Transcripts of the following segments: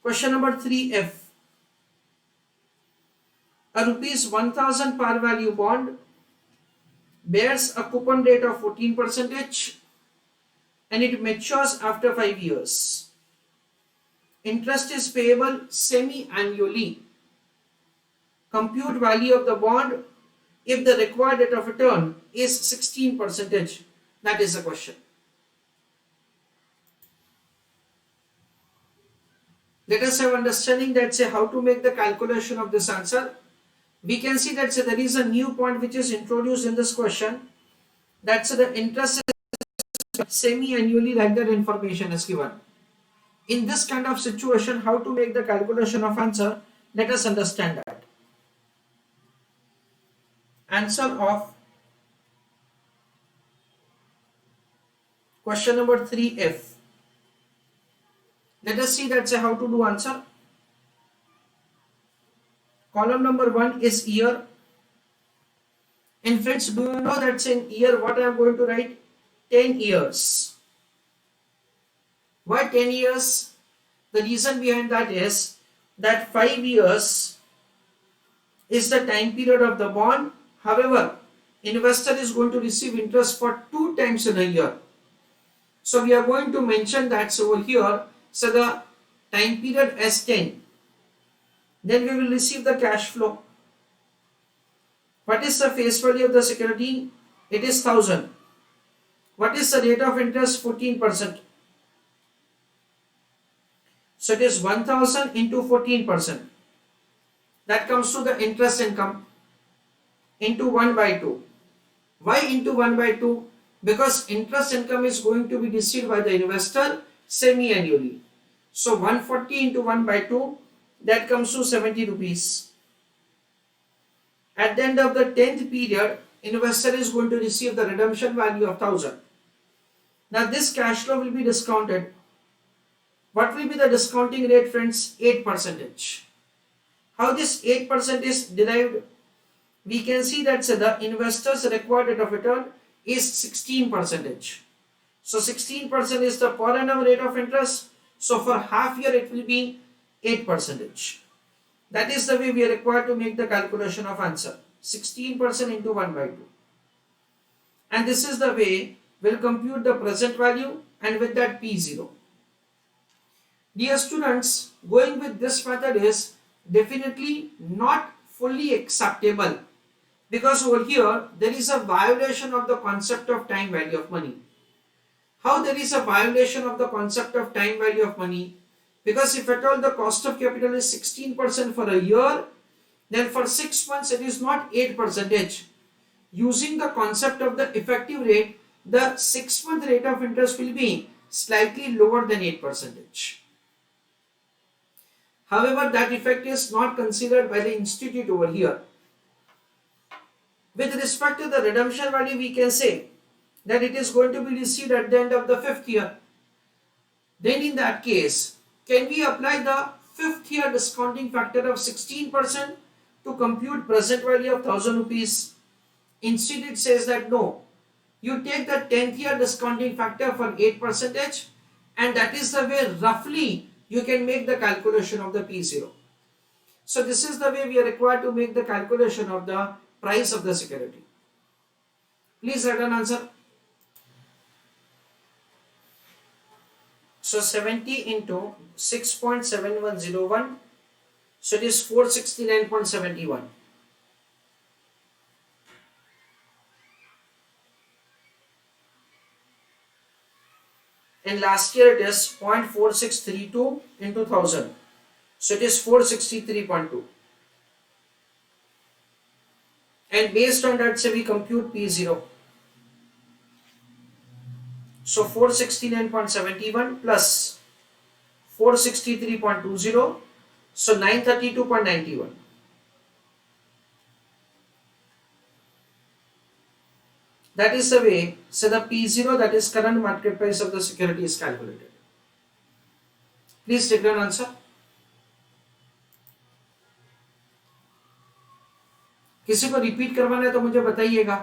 Question number 3F. A rupees 1000 par value bond bears a coupon rate of 14% and it matures after 5 years. Interest is payable semi-annually. Compute value of the bond if the required rate of return is 16%. That is the question. Let us have understanding that say how to make the calculation of this answer. We can see that say there is a new point which is introduced in this question. That's the interest is semi-annually like that information is given. In this kind of situation, how to make the calculation of answer? Let us understand that. Answer of question number 3F. Let us see that say how to do answer. Column number 1 is year. And friends, do you know that in year what I am going to write? 10 years. Why 10 years? The reason behind that is that 5 years is the time period of the bond. However, investor is going to receive interest for 2 times in a year. So we are going to mention that over here. So the time period as 10. Then we will receive the cash flow. What is the face value of the security? It is 1000. What is the rate of interest? 14%. So it is 1000 into 14%. That comes to the interest income into 1 by 2. Why into 1 by 2? Because interest income is going to be received by the investor semi-annually. So 140 into 1 by 2, that comes to 70 rupees. At the end of the 10th period, investor is going to receive the redemption value of 1000. Now this cash flow will be discounted. What will be the discounting rate, friends? 8%. How this 8% is derived? We can see that the investor's required rate of return is 16%. So 16% is the per annum rate of interest. So for half year it will be 8%. That is the way we are required to make the calculation of answer. 16% into 1 by 2. And this is the way we'll compute the present value and with that P0. Dear students, going with this method is definitely not fully acceptable because over here there is a violation of the concept of time value of money. How there is a violation of the concept of time value of money? Because if at all the cost of capital is 16% for a year, then for 6 months it is not 8%. Using the concept of the effective rate, the 6-month rate of interest will be slightly lower than 8%. However, that effect is not considered by the institute over here. With respect to the redemption value, we can say that it is going to be received at the end of the 5th year. Then in that case, can we apply the 5th year discounting factor of 16% to compute present value of 1000 rupees? Institute says that no. You take the 10th year discounting factor for 8% and that is the way roughly you can make the calculation of the P0. So this is the way we are required to make the calculation of the price of the security. Please write an answer. So 70 into 6.7101, so it is 469.71. And last year it is 0.4632 into 1000, so it is 463.2. And based on that, say we compute P0. So 469.71 plus 463.20, so 932.91. That is the way, so the P0, that is current market price of the security, is calculated. Please take down answer. किसी को repeat करवाना है तो मुझे बताइएगा.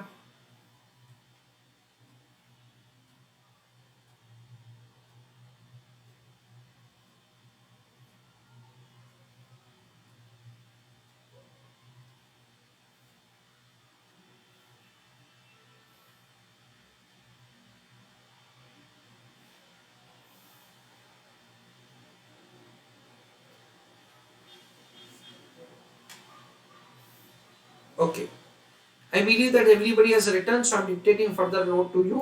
Okay. I believe that everybody has written, so I'm dictating further note to you.